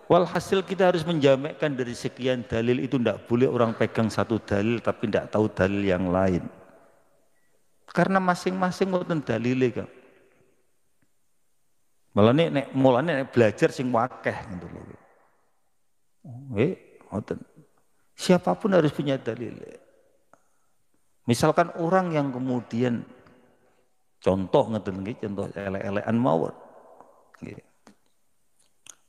Walhasil kita harus menjamakkan dari sekian dalil itu, tidak boleh orang pegang satu dalil tapi tidak tahu dalil yang lain. Karena masing-masing ngoten dalile kan. Mulane nek belajar sing wakeh gitu loh. Ngoten. Siapapun harus punya dalil. Misalkan orang yang kemudian contoh ngeten nggih, contoh elek-elekan mawon.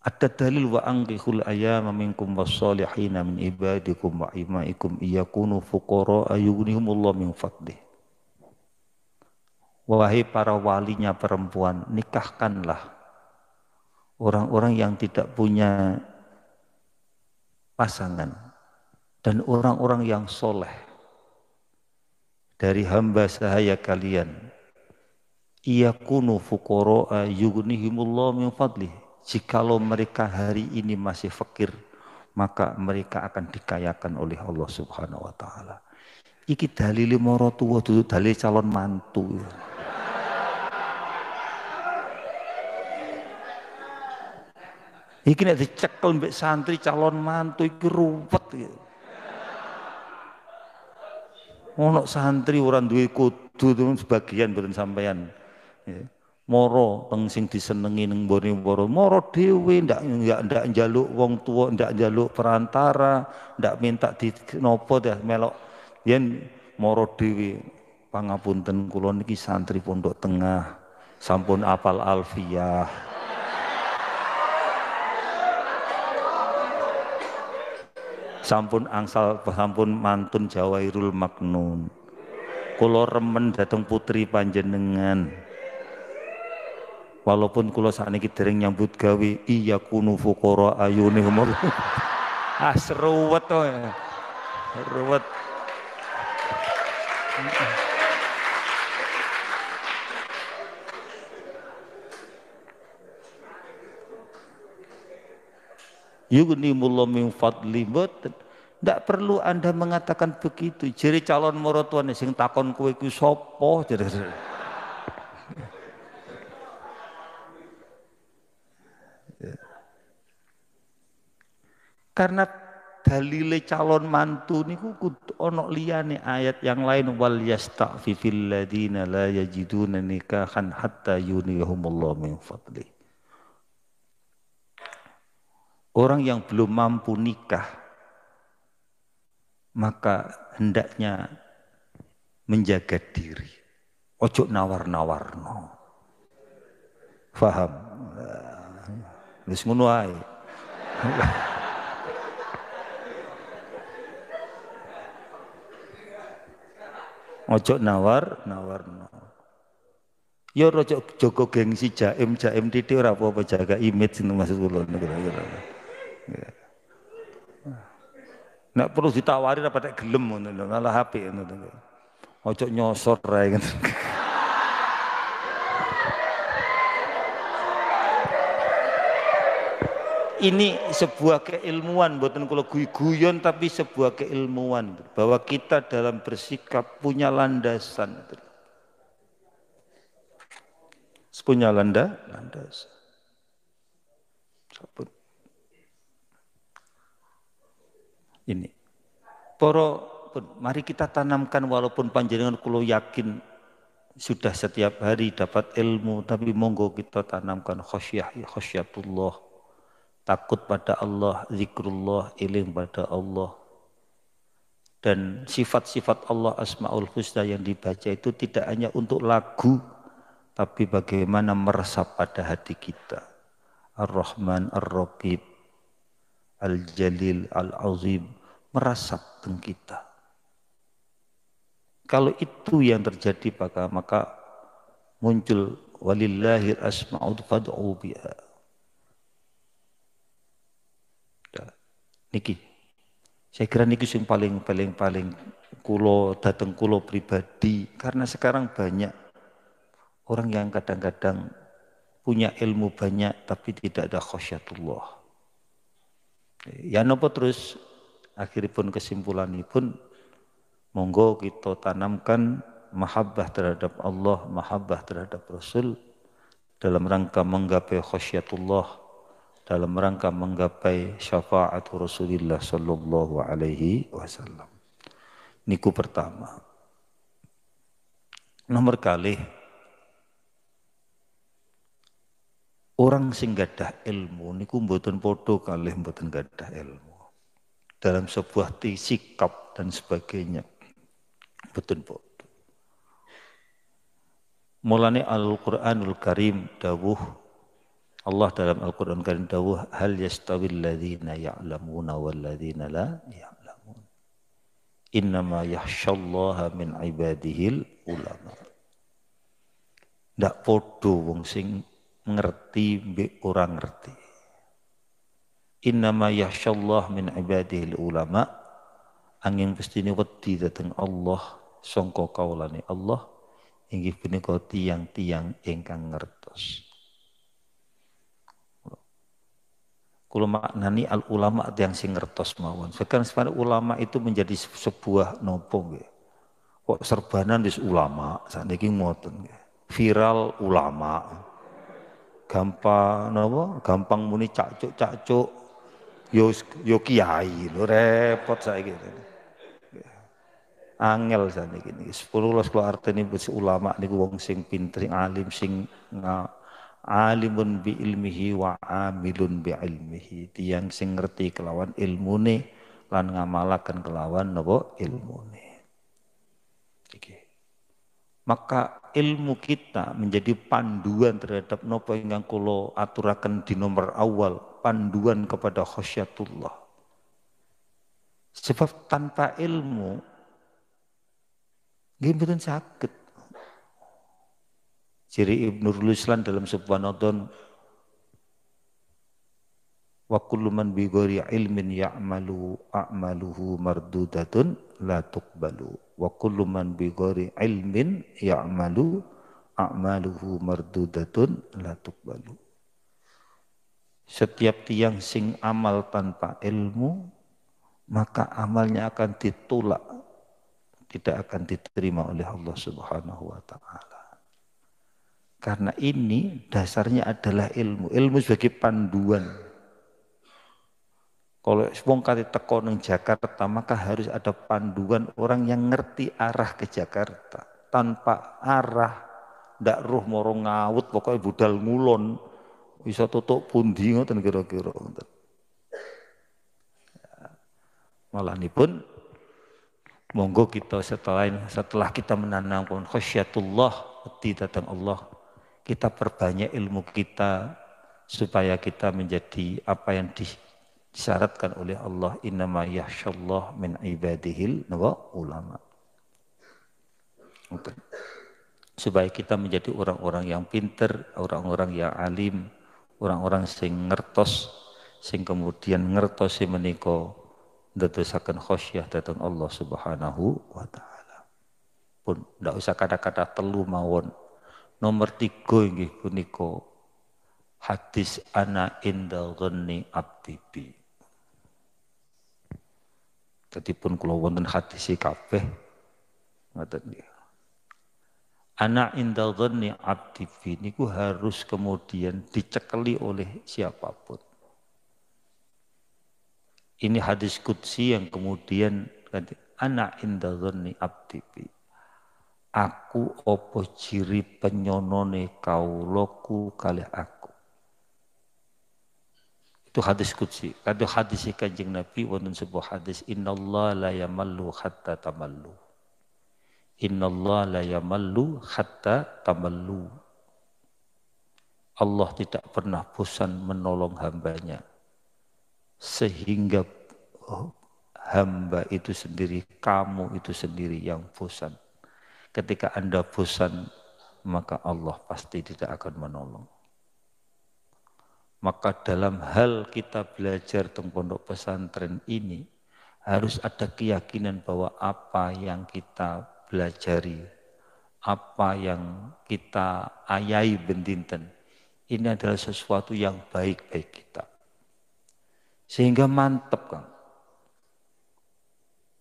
Ada dalil wa anqihul ayyama minkum was-solihina min ibadikum wa imaikum iyakunu fuqara ayughnihumullah min fadlih. Wahai para walinya perempuan, nikahkanlah orang-orang yang tidak punya pasangan dan orang-orang yang soleh dari hamba sahaya kalian. Iyakunu fuqara ayughnihumullah min fadlih. Jikalau mereka hari ini masih fakir, maka mereka akan dikayakan oleh Allah Subhanahu wa taala. Iki dalile mara tuwa dudu dalil calon mantu. Iki nek dicekel mbek santri calon mantu iki ruwet gitu. Ono santri ora duwe kudu sebagian mboten sampean. Ya. Moro teng sing disenengi ning mbone para moro dhewe ndak njaluk wong tua, ndak njaluk perantara, ndak minta di nopo dah melok yen moro dhewe. Pangapunten kula niki santri Pondok Tengah sampun apal alfiyah. Sampun angsal sampun mantun Jawairul Maknun. Kula remen dateng putri panjenengan. Walaupun kula sakniki dereng nyambut gawe iya kunu fuqara ayunihum. Seruwet to. Ruwet. Yughnimullah min fadli boten. Tidak perlu Anda mengatakan begitu. Jadi calon morotuane sing takon kowe iku sapa? Karena dalile calon mantu niku kudu ana liyane ayat yang lain wal yasta'fifil ladina la yajiduna nikahan hatta yunihumullah min fadli. Orang yang belum mampu nikah maka hendaknya menjaga diri. Ojo nawar-nawarno. Faham? Wis ngono ae. Ojo nawarno. Ya ojo jogo gengsi jaim titik ora apa-apa jaga image itu maksud kula. Nek perlu ditawari apa tak gelem ngono lho, ngalah HP ngono. Ojo nyosor ae ngono. Ini sebuah keilmuan, buatan kula guyon tapi sebuah keilmuan bahwa kita dalam bersikap punya landasan. Punya landasan. Ini. Mari kita tanamkan walaupun panjenengan kula yakin sudah setiap hari dapat ilmu, tapi monggo kita tanamkan khasyatullah. Takut pada Allah, zikrullah, iling pada Allah. Dan sifat-sifat Allah Asmaul Husna yang dibaca itu tidak hanya untuk lagu, tapi bagaimana meresap pada hati kita. Ar-Rahman, Ar-Raqib, Al-Jalil, Al-Azim, meresap teng kita. Kalau itu yang terjadi maka muncul walillahil asma'ul fad'u biha. Niki, saya kira niki yang paling datang kulo pribadi, karena sekarang banyak orang yang kadang-kadang punya ilmu banyak tapi tidak ada khasyatullah. Ya nopo terus akhiripun kesimpulanipun monggo kita tanamkan mahabbah terhadap Allah, mahabbah terhadap Rasul dalam rangka menggapai khasyatullah dalam rangka menggapai syafaat Rasulullah sallallahu alaihi wasallam. Niku pertama. Nomor kalih, orang sing gadah ilmu niku mboten padha kalih mboten gadah ilmu. Dalam sebuah sikap dan sebagainya mboten padha. Mulane Al-Qur'anul Karim dawuh Allah dalam Al-Qur'an Karim dawuh hal yastawil ladzina ya'lamuna wal ladzina la ya'lamun. Innama yakhsyallaha min ibadihil ulama. Ndak podo wong sing ngerti mbek ora ngerti. Innama yakhsyallah min ibadihil ulama. Angin pestine wedi dhateng Allah sangka kaulane Allah inggih punika tiang-tiang ingkang ngertos. Kula maknani al ulama tiang sing ngertos mawon. Sekarang sebenarnya ulama itu menjadi sebuah nopo nggih. Kok serbanan wis ulama sakniki ngoten nggih. Viral ulama. Gampang napa? Gampang muni cacuk-cacuk yo kiai lho repot saiki. Angel sakniki niki. 10 kula artine ulama niku wong sing pinter, sing alim, sing alimun bi ilmihi wa amilun bi ilmihi. Tiyang sing ngerti kelawan ilmune lan ngamalaken kelawan napa ilmune. Iki. Maka ilmu kita menjadi panduan terhadap napa ingkang kula aturaken di nomor awal, panduan kepada khasyatullah. Sebab tanpa ilmu nggih mboten saged. Jiri Ibnu Ruslan dalam sebuah nodon wa kullu man bi ghairi ilmin ya'malu a'maluhu mardudatun la tuqbalu wa kullu man bi ghairi ilmin ya'malu a'maluhu mardudatun la tuqbalu. Setiap tiang sing amal tanpa ilmu maka amalnya akan ditolak, tidak akan diterima oleh Allah Subhanahu wa taala. Karena ini dasarnya adalah ilmu. Ilmu sebagai panduan. Kalau wong kate teko nang Jakarta, maka harus ada panduan orang yang ngerti arah ke Jakarta. Tanpa arah, ndak roh moro ngawut, pokoknya budal ngulon, bisa tutuk pundi ngoten kira-kira. Malanipun monggo kita setelah kita menanamkan khasyatullah, wedi datang Allah, kita perbanyak ilmu kita supaya kita menjadi apa yang disyaratkan oleh Allah, innama yakhsyallah min ibadihil ulama. Supaya kita menjadi orang-orang yang pinter, orang-orang yang alim, orang-orang sing ngertos, sing kemudian ngertosi menika ndadosaken khasyah dhateng Allah Subhanahu wa taala. Pun ndak usah kata-kata telu mawon. Nomor 3 inggih punika hadis ana inda ghanni abdi. Dadi pun kula wonten hadis kabeh ngoten nggih. Ana inda ghanni abdi niku harus kemudian dicekeli oleh siapapun. Ini hadis qudsi yang kemudian ana inda ghanni abdi. Aku opo ciri penyonone kaulaku kalih aku. Itu hadis qudsi. Kado hadis Kanjeng Nabi wonten sebuah hadis innallaha la yamallu hatta tamallu. Innallaha la yamallu hatta tamallu. Allah tidak pernah bosan menolong hambanya sehingga hamba itu sendiri, kamu itu sendiri yang bosan. Ketika Anda bosan, maka Allah pasti tidak akan menolong. Maka dalam hal kita belajar tentang pondok pesantren ini, harus ada keyakinan bahwa apa yang kita belajari, apa yang kita ayahi bendinten, ini adalah sesuatu yang baik bagi kita. Sehingga mantep, Kang.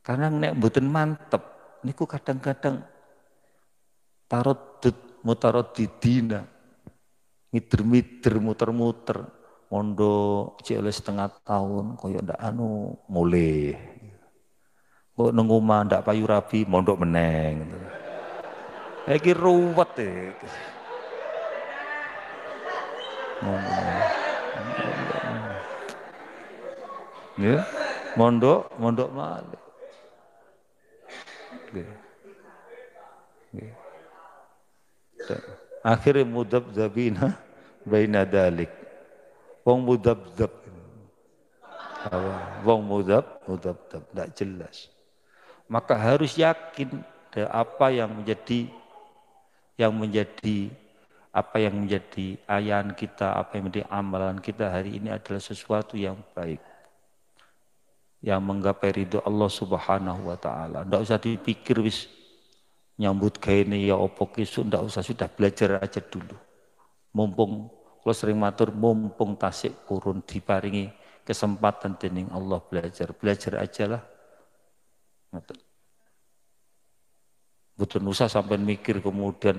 Karena nek mboten mantep, niku kadang-kadang tarodud mutarodidina, mider-mider muter-muter, mondok cek oleh setengah tahun koyo ndak anu mulai. Kok nang omah ndak payu rabi mondok meneng. Iki ruwet e. Ya, mondok malih. Akhirnya mudabdabina baina dalik. Wong mudabdab. Wong mudabdab tidak jelas. Maka harus yakin apa yang menjadi apa yang menjadi ayahan kita, apa yang menjadi amalan kita hari ini adalah sesuatu yang baik. Yang menggapai ridho Allah Subhanahu wa taala. Enggak usah dipikir wis nyambut gawe ya opo kisuk, enggak usah, sudah belajar aja dulu. Mumpung kalau sering matur mumpung tasik kurun diparingi kesempatan dening Allah belajar aja lah. Betul usah sampai mikir kemudian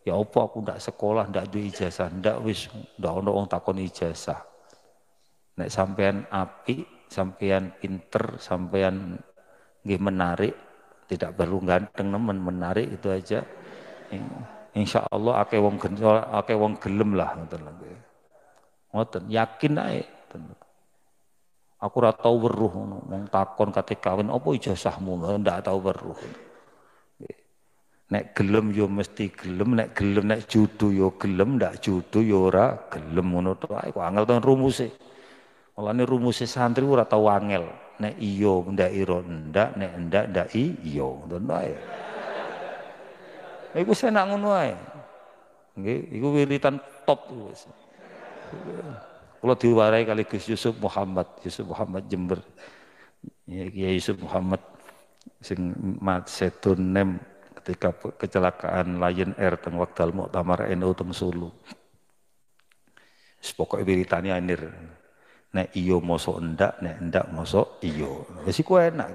ya apa aku ndak sekolah ndak duwe ijazah, ndak wis ndak ono wong takon ijazah. Nek sampean apik, sampean pinter, sampean nggih menarik, tidak perlu ganteng nemen, menarik itu aja. Insya Allah akeh wong gelem lah ngoten lho. Ngoten, yakin ae. Aku ora tau weruh ngono, wong takon kate kawin apa ijazahmu, ndak tau weruh. Nek gelem yo mesti gelem, nek judu yo gelem, ndak judu yo ora gelem ngono to ae. Kok angel to rumuse. Mulane rumuse santri ora tau angel. Nek iya ndak ira ndak, nek ndak iya, ngono ae. Iku senak ngono ae. Nggih, iku wiritan top wis. Kula diwarai kali Gus Yusuf Muhammad Jember. Ya Kiai Yusuf Muhammad sing mat setun nem ketika kecelakaan Lion Air teng wekdal muktamar NU teng Solo. Wis pokoke wiritane anir. Nek iya mosok ndak, nek ndak mosok iya. Wis iku enak.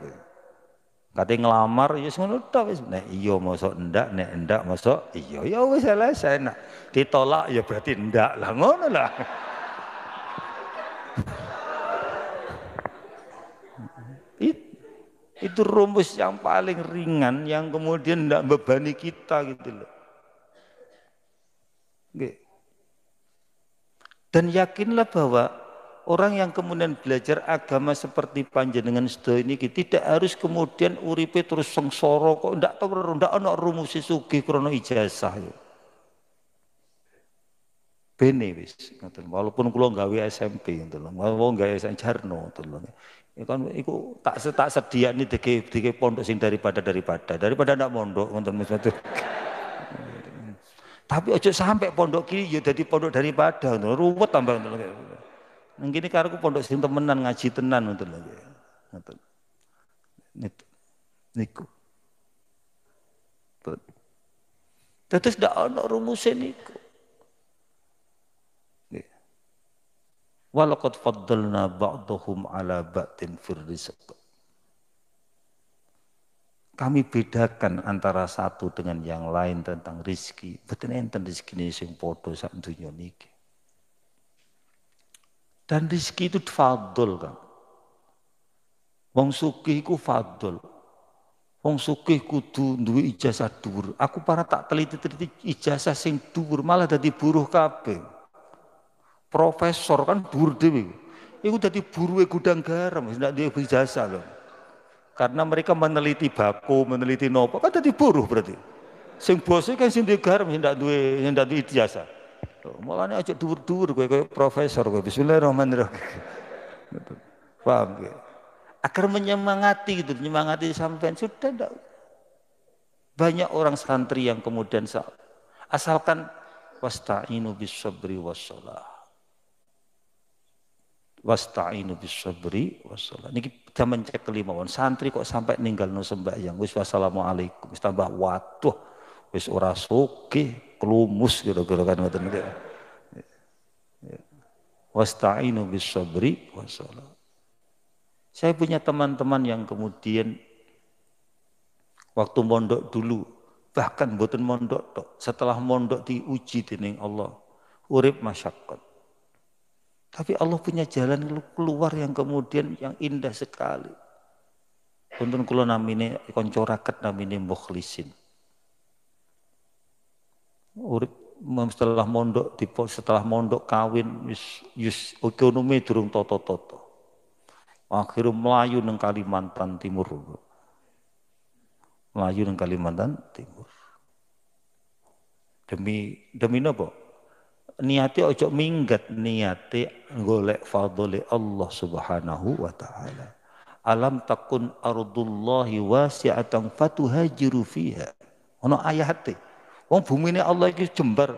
Kate ngelamar ya ngono tok wis. Nek iya mosok ndak, nek ndak mosok iya. Ya wis selesai enak. Ditolak ya berarti ndak lah ngono lah. Itu rumus yang paling ringan yang kemudian tidak bebani kita gitu loh. Dan yakinlah bahwa orang yang kemudian belajar agama seperti panjenengan sedaya ini tidak harus kemudian uripe terus sengsara kok ndak tahu ndak ana rumus sugih krana ijazah yo. Bene wis ngoten. Walaupun kula gawe SMP ngoten lho. Mau gawe Jarno ngoten lho. Ya kan iku tak sediani dige pondok sing daripada ndak mondok ngoten Mas. Tapi ojo sampai pondok ki ya dadi pondok daripada ngoten. Ruwet tambah ngoten. Nang kene karepku pondok sing temenan ngaji tenan ngoten lho. Ngoten. Niku. Terus ndak ana rumusé niku. Walaqad faddalna ba'dahum ala ba'din fir rizq. Kami bedakan antara satu dengan yang lain tentang rizki. Betul enten rizki ini sing podo sak dunya niki. Dan rizki itu fadl kan. Wong sugih iku fadl. Wong sugih kudu duwe ijazah dhuwur. Aku para tak teliti-teliti ijazah sing dhuwur malah dadi buruh kabeh. Profesor kan dhuwur dhewe. Iku dadi buruhe gudang garam, ndak duwe ijazah loh. Karena mereka meneliti bako, meneliti nopo, kan dadi buruh berarti. Sing bose kan sing duwe garam, sing ndak duwe ijazah. Mulane aja dhuwur-dhuwur kowe profesor kowe. Bismillahirrahmanirrahim. Paham ya? Agar menyemangati gitu, menyemangati sampean sudah ndak. Banyak orang santri yang kemudian asalkan wasta'inu bis sabri wassalah. Wasta'inu bis sabri wassalah. Niki zaman cek kelima santri kok sampai ninggalno sembahyang wis wassalamualaikum wis tambah waduh wis ora sugih klumus kira-kira kan ngoten niku. Wasta'inu bis sabri wassalah. Saya punya teman-teman yang kemudian waktu mondok dulu bahkan mboten mondok tok, setelah mondok diuji dening Allah urip masyaqqat. Tapi Allah punya jalan keluar yang kemudian yang indah sekali. Untuk kula namine kanca raket namine mukhlisin. Urip setelah mondok kawin yus ekonomi durung toto-toto. Akhirnya melayu nang Kalimantan Timur. Melayu nang Kalimantan Timur. Demi napa? Niate ojo minggat, niate golek fadhole Allah Subhanahu wa taala. Alam takun ardullahi wasi'atan fatuhajiru fiha. Ono ayate. Wong bumine Allah iki jembar.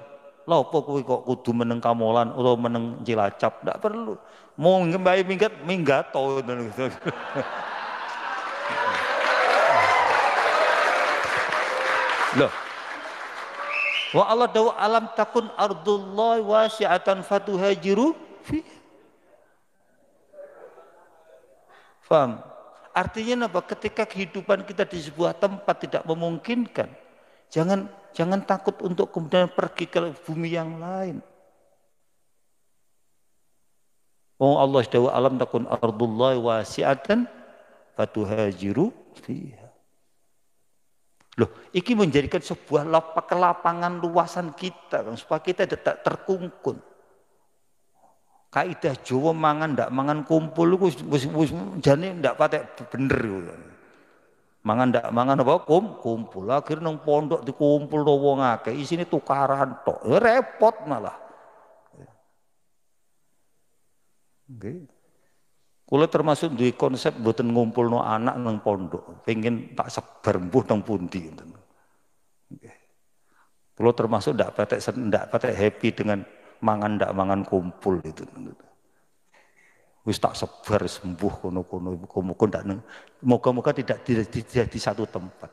Lha apa kowe kok kudu meneng Kamolan utawa meneng Cilacap? Ndak perlu. Mau ngembae minggat to. Loh. Wa Allah dawu alam takun ardullahi wasi'atan fatuhajiru fi. Faham? Artinya apa? Ketika kehidupan kita di sebuah tempat tidak memungkinkan, jangan takut untuk kemudian pergi ke bumi yang lain. Oh Allah dawu alam takun ardullahi wasi'atan fatuhajiru fiha. Loh, iki menjadikan sebuah kelapangan luasan kita, supaya kita tidak terkungkung. Kaidah Jawa mangan ndak mangan kumpul wis jane ndak patek bener. Mangan ndak mangan apa kumpul. Akhir nang pondok dikumpul wong akeh, isine tukaran tok. Repot malah. Nggih. Kula termasuk duwe konsep mboten ngumpulno anak nang pondok, pengen tak sebar mbuh nang pundi ngoten. Nggih. Kula termasuk ndak patek happy dengan mangan ndak mangan kumpul itu. Wis tak sebar sembuh kono-kono muga-muga ndak moga-moga tidak di satu tempat.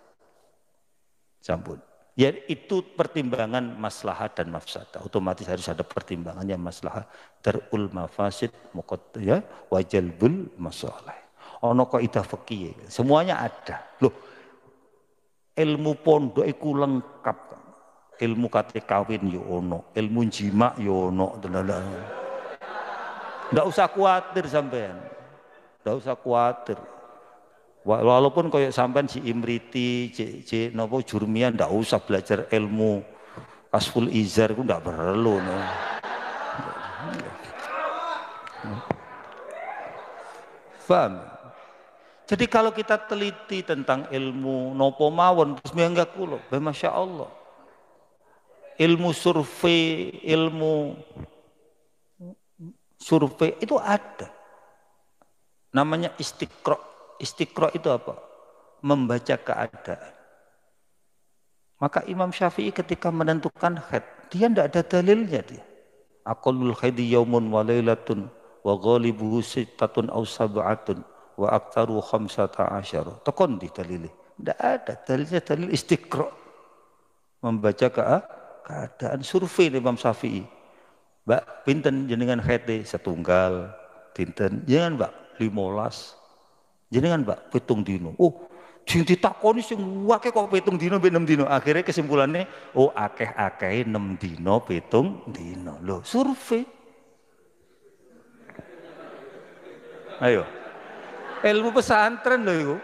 Sampun. Ya itu pertimbangan maslahat dan mafsadah. Otomatis harus ada pertimbangannya maslahat, darul mafasid, ya, wa jalbul masalih. Ono kaidah fikih, semuanya ada. Loh, ilmu pondok iku lengkap. Ilmu kate kawin yo ono, ilmu jima yo ono. Ndak usah khawatir sampean. Ndak usah khawatir. Walaupun kayak sampean si Imriti, nopo Jurmian ndak usah belajar ilmu kasful izar itu ndak perlu. No. Paham? Jadi kalau kita teliti tentang ilmu nopo mawon terus miangga kula, masya Allah. Ilmu survei itu ada. Namanya istiqra. Istiqra itu apa? Membaca keadaan. Maka Imam Syafi'i ketika menentukan haid, dia tidak ada dalilnya dia. Aqallul haidi yaumun wa lailatun wa ghalibuhu sittatun aw sab'atun wa aktsaru 15. Tekon di dalile. Tidak ada dalilnya, dalil istiqra. Membaca keadaan, survei Imam Syafi'i. Mbak, pinten jenengan haid setunggal, pinten jenengan Mbak 15. Jenengan Mbak pitung dino. Oh, sing ditakoni sing akeh kok pitung dino mbek 6 dino. Akhirnya kesimpulannya, oh akeh-akeh 6 dino pitung dino. Loh, survei. Ayo. Ilmu pesantren loh itu.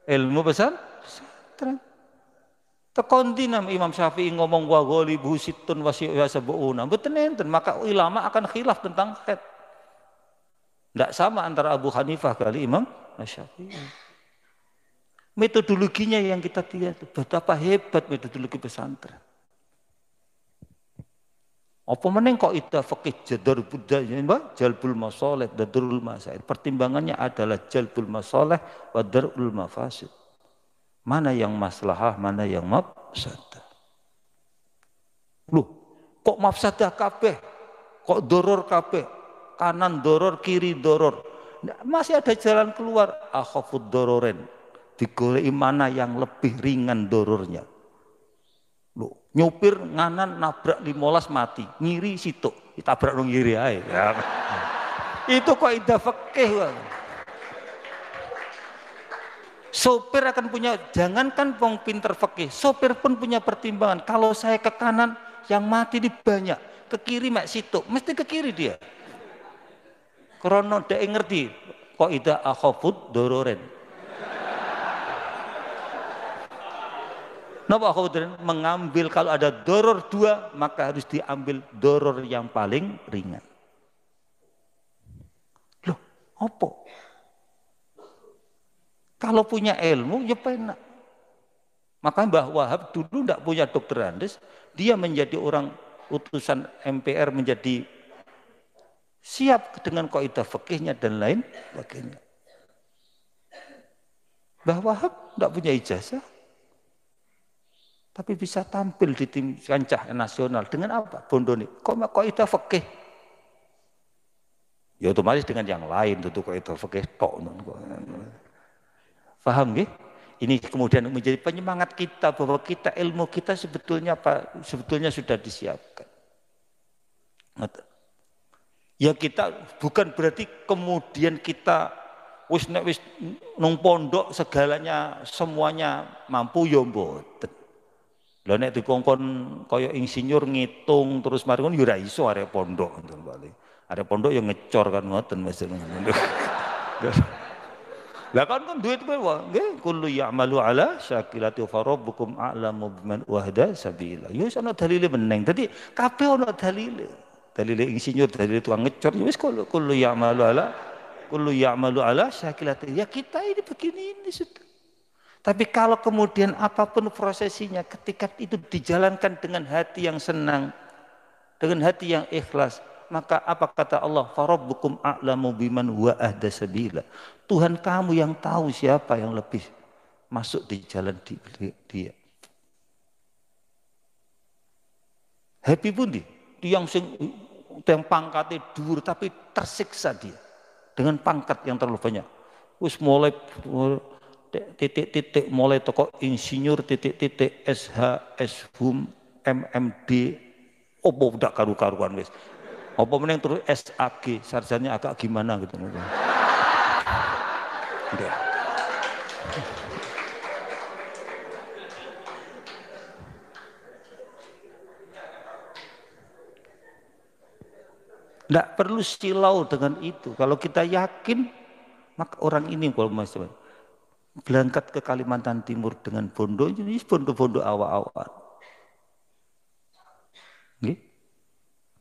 Ilmu pesantren. Tekon dina Imam Syafi'i ngomong wa ghalibu sittun wa sab'una. Mboten enten, maka ulama akan khilaf tentang haid. Tidak sama antara Abu Hanifah kali Imam Syafi'i. Metodologinya yang kita lihat, betapa hebat metodologi pesantren. Apa meneng kok ida fikih jadar budaya, jalbul masalih, darul masail. Pertimbangannya adalah jalbul masalih wa darul mafasid. Mana yang maslahah, mana yang mafsadah. Loh, kok mafsadah kabeh? Kok doror kabeh? Kanan doror, kiri doror. Masih ada jalan keluar. Akhafud dororen. Digoleki mana yang lebih ringan dorornya. Loh, nyupir nganan nabrak 15 mati. Ngiri situ. Ditabrak nang ngiri ae. Ya. Itu kaidah fikih. Sopir akan punya, jangankan wong pinter fikih, sopir pun punya pertimbangan. Kalau saya ke kanan, yang mati ini banyak. ke kiri mak situ, mesti ke kiri dia. Krono dek ngerti kok ida akhafud dororen. Napa akhafud mengambil kalau ada doror dua maka harus diambil doror yang paling ringan. Loh, opo? Kalau punya ilmu ya penak. Maka Mbah Wahab dulu tidak punya dokter Andes, dia menjadi orang utusan MPR menjadi siap dengan kaidah fikihnya dan lain sebagainya. Mbah Wahab tidak punya ijazah, tapi bisa tampil di tim kancah nasional dengan apa? Bondone, kaidah fikih. Ya otomatis dengan yang lain tentu kaidah fikih tok. Paham nggih? Ini kemudian menjadi penyemangat kita bahwa kita ilmu kita sebetulnya apa? Sebetulnya sudah disiapkan. Ya kita bukan berarti kemudian kita wis nung pondok segalanya semuanya mampu ya mboten. Lha nek dikongkon kaya insinyur ngitung terus mari ngono ya ora iso arek pondok ngoten bali. Arek pondok ya ngecor kan ngoten Mas. Lah kan duit kowe nggih kullu ya'malu ala syakilati fa rabbukum a'lamu biman wahda sabila. Ya wis ana dalile meneng. Dadi kabeh ana dalile. Dalile insinyur, dalile tukang ngecor ya wis kullu ya'malu ala syakilati. Ya kita ini begini ini sudah. Tapi kalau kemudian apapun prosesinya ketika itu dijalankan dengan hati yang senang, dengan hati yang ikhlas, maka apa kata Allah? Farabbukum a'lamu biman huwa ahda sabila. Tuhan kamu yang tahu siapa yang lebih masuk di jalan dia. Happy pun dia yang pangkatnya dhuwur tapi tersiksa dia dengan pangkat yang terlalu banyak. Wis mulai titik-titik mulai toko insinyur titik-titik SH, SHUM, MMD, opo udah karu-karuan wis. Apa meneng terus SAG, sarjana agak gimana gitu. Tidak perlu silau dengan itu. Kalau kita yakin, maka orang ini kalau Mas berangkat ke Kalimantan Timur dengan bondo, ini bondo-bondo awal-awal.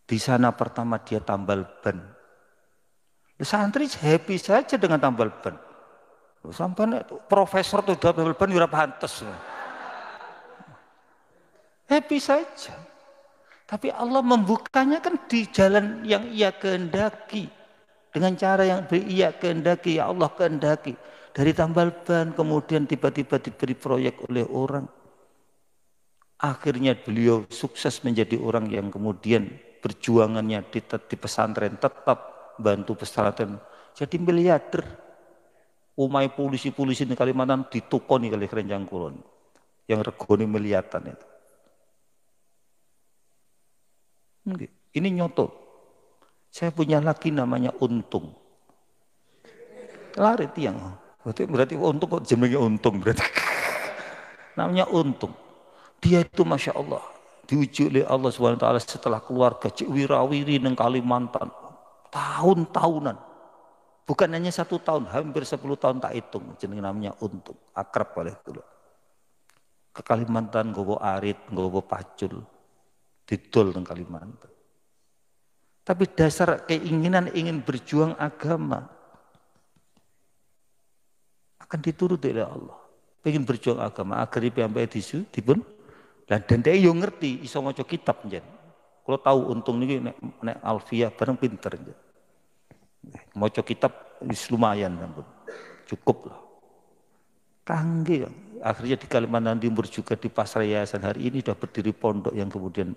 Di sana pertama dia tambal ban. Santri happy saja dengan tambal ban. Sampai profesor tuh tambal ban ora pantes. Happy saja. Tapi Allah membukanya kan di jalan yang ia kehendaki. Dengan cara yang ia kehendaki, ya Allah kehendaki. Dari tambal ban kemudian tiba-tiba diberi proyek oleh orang. Akhirnya beliau sukses menjadi orang yang kemudian perjuangannya di pesantren tetap bantu pesantren. Jadi miliarder. Umai polisi-polisi di Kalimantan ditukoni kali kerenjang kulon. Yang regoni miliatan itu. Ini nyoto. Saya punya laki namanya Untung. Lari tiang. Berarti Untung kok jenenge Untung berarti. Namanya Untung. Dia itu Masya Allah. Diuji oleh Allah SWT setelah keluarga. Cik wirawiri neng Kalimantan. Tahun-tahunan. Bukan hanya 1 tahun. Hampir 10 tahun tak hitung. Jenenge namanya Untung. Akrab oleh dulu. Ke Kalimantan gowo arit, gowo pacul. Didol neng Kalimantan. Tapi dasar keinginan ingin berjuang agama akan dituruti oleh Allah. Pengen berjuang agama agar sampai disu dipun dan dia yo ngerti iso maca kitab njen. Kalau tahu Untung niki nek Alfiyah bareng pinter njen. Maca kitab wis lumayan ampun. Cukup lah. Kangge akhirnya di Kalimantan Timur juga di Pasar Yayasan hari ini sudah berdiri pondok yang kemudian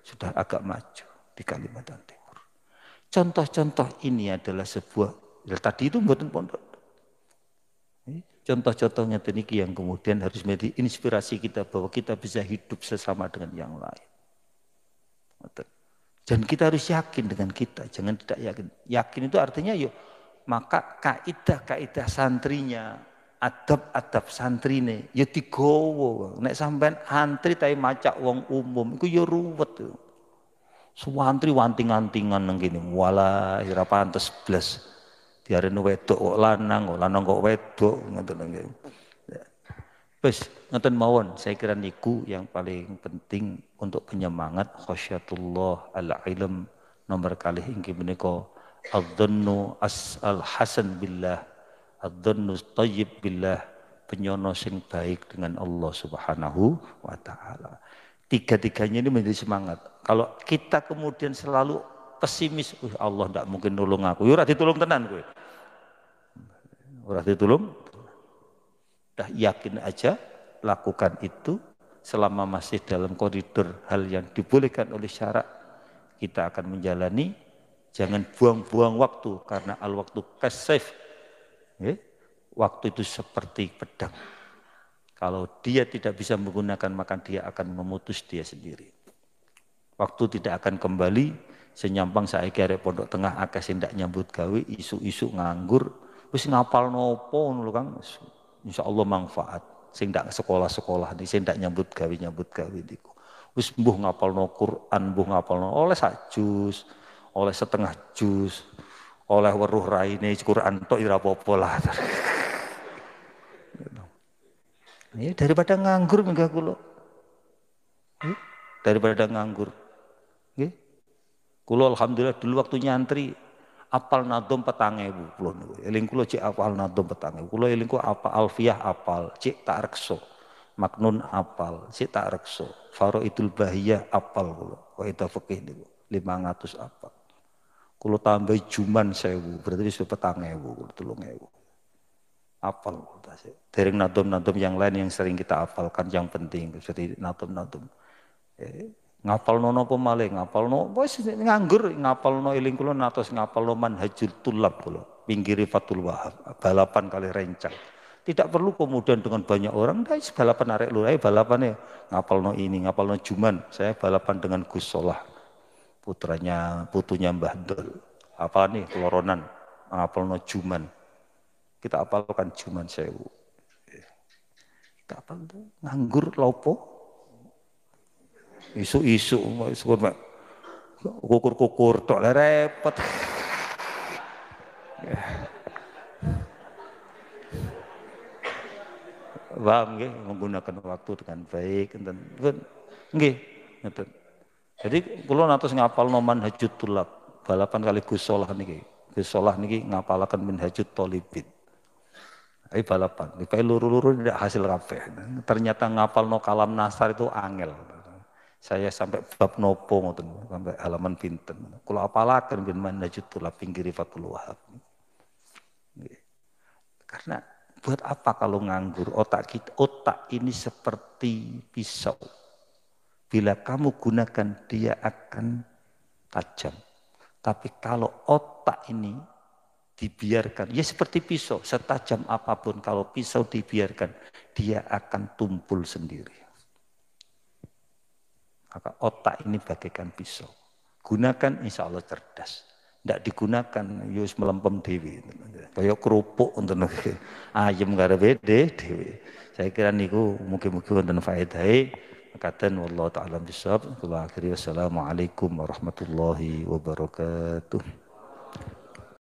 sudah agak maju di Kalimantan Timur. Contoh-contoh ini adalah sebuah tadi itu mboten pondok. Contoh-contohnya demikian yang kemudian harus menjadi inspirasi kita bahwa kita bisa hidup sesama dengan yang lain. Dan kita harus yakin dengan kita, jangan tidak yakin. Yakin itu artinya yuk, maka kaidah-kaidah santrinya, adab-adab santrine, ya digowo. Nek sampean antri tapi macak wong umum, itu ya ruwet. Suwantri wanting-antingan nang kene. Walah ora pantes blas. Diarani wedok kok lanang kok wedok ngoten nggih. Wis ngoten mawon, saya kira niku yang paling penting untuk penyemangat khasyatullah al-ilm nomor kalih inggih menika adzannu al-hasan billah, adzannu thayyib billah, penyono sing baik dengan Allah Subhanahu wa taala. Tiga-tiganya ini menjadi semangat. Kalau kita kemudian selalu pesimis, Allah tidak mungkin nolong aku. Ya ora ditulung tenan kowe. Ora ditulung. Dah yakin aja lakukan itu selama masih dalam koridor hal yang dibolehkan oleh syarak, kita akan menjalani. Jangan buang-buang waktu karena al waktu kasif. Waktu itu seperti pedang. Kalau dia tidak bisa menggunakan maka dia akan memutus dia sendiri. Waktu tidak akan kembali. Senyampang saiki arek pondok tengah akeh sing ndak nyambut gawe, isu-isu nganggur, wis ngapal nopo ngono Kang. Insyaallah manfaat. Sing ndak sekolah-sekolah nih, sing ndak nyambut gawe niku. Wis mbuh ngapalno Quran, mbuh ngapalno oleh sak juz, oleh setengah juz, oleh weruh raine Quran tok ora apa-apa lah. Ya daripada nganggur mengko kula. Daripada nganggur. Nggih. Kula alhamdulillah dulu waktu nyantri apal nadom 4.000 kula niku. Eling kula cek apal nadom 4.000. Kula eling kula apa alfiah apal, cek tak rekso. Maknun apal, cek tak rekso. Faraidul bahiyah apal kula. Kaidah fikih niku 500 apal. Kula tambah juman 1000, berarti wis 4.000, 3.000. Apal kula sih. Dereng nadom-nadom yang lain yang sering kita apalkan yang penting seperti nadom-nadom. Ngapalno napa malih ngapalno wis nganggur ngapalno eling kula natos ngapalno manhajul tulab kula pinggiri Fathul Wahab balapan kali rencang. Tidak perlu kemudian dengan banyak orang guys balapan arek lho balapane ngapalno ini ngapalno Juman. Saya balapan dengan Gus Solah putunya Mbah Dol. Apa nih keloronan ngapalno Juman. Kita apalkan Juman 1000. Kita apal nganggur lopo isu-isu kukur-kukur tok repot. Paham nggih, menggunakan waktu dengan baik enten. Nggih, ngoten. Jadi kula natos ngapalno manhajut tulab, balapan kali Gus Solah niki. Gus Solah niki ngapalaken manhajut thalibin. Ai balapan, dipae luru-luru tidak hasil kabeh. Ternyata ngapalno kalam nasar itu angel. Saya sampai bab nopo ngoten, sampai halaman pinten. Kula apalaken bin manhajut tulab pinggiri Fathul Wahab. Karena buat apa kalau nganggur? Otak ini seperti pisau. Bila kamu gunakan dia akan tajam. Tapi kalau otak ini dibiarkan, ya seperti pisau. Setajam apapun kalau pisau dibiarkan, dia akan tumpul sendiri. Maka otak ini bagaikan pisau. Gunakan insya Allah cerdas. Tidak digunakan, yus melempem dewi. Kayak kerupuk untuk ayam garepe dewi. Saya kira niku mungkin-mungkin wonten faedahé. Makaten wallahu taala bisawab. Kula akhiri wassalamualaikum warahmatullahi wabarakatuh.